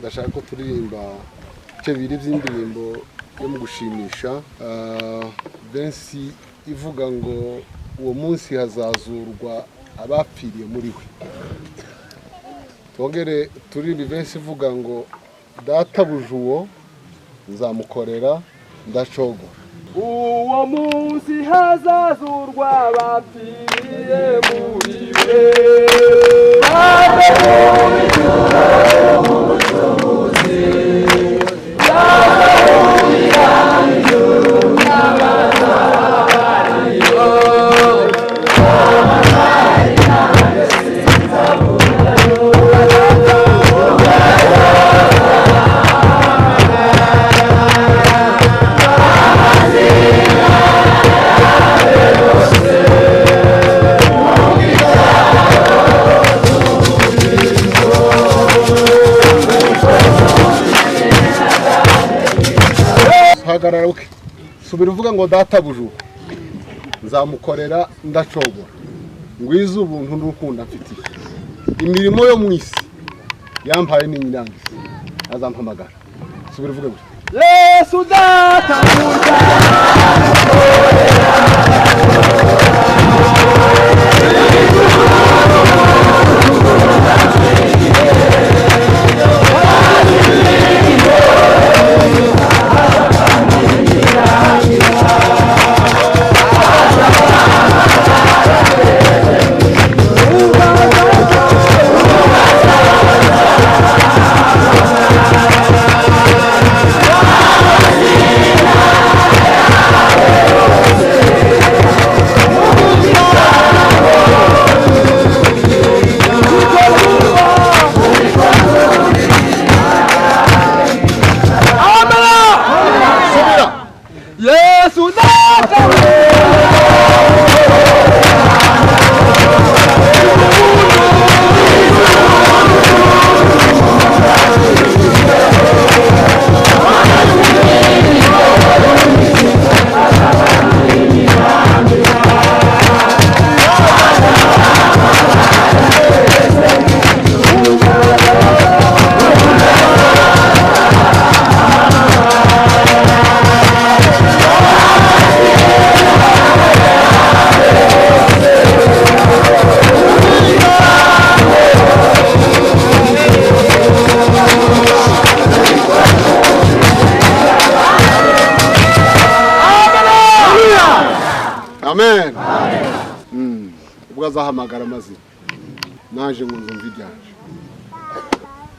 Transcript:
ndashaka ko turirimba ibice bibiri by'indirimbo yo mu gushimisha bensi ivuga ngo uwo munsi hazazurwa abapfiriye muri we. Twongere turirimba bensi ivuga ngo databuja uwo nzamukorera ndacogora. Uwo munsi hazazurwa abapfiriye muri we. Hagarara uke subira uvuga ngo databuja nzamukorera ndacogora. Ngwiza ubuntu n'ukunda mfitiye imirimo yo mu isi yampaye n'inyirangiza azampamagara. Subira uvuge ngo Yesu databuja Amen. Ubwo azahamagara amazina naje ngo nzumve ibyaje.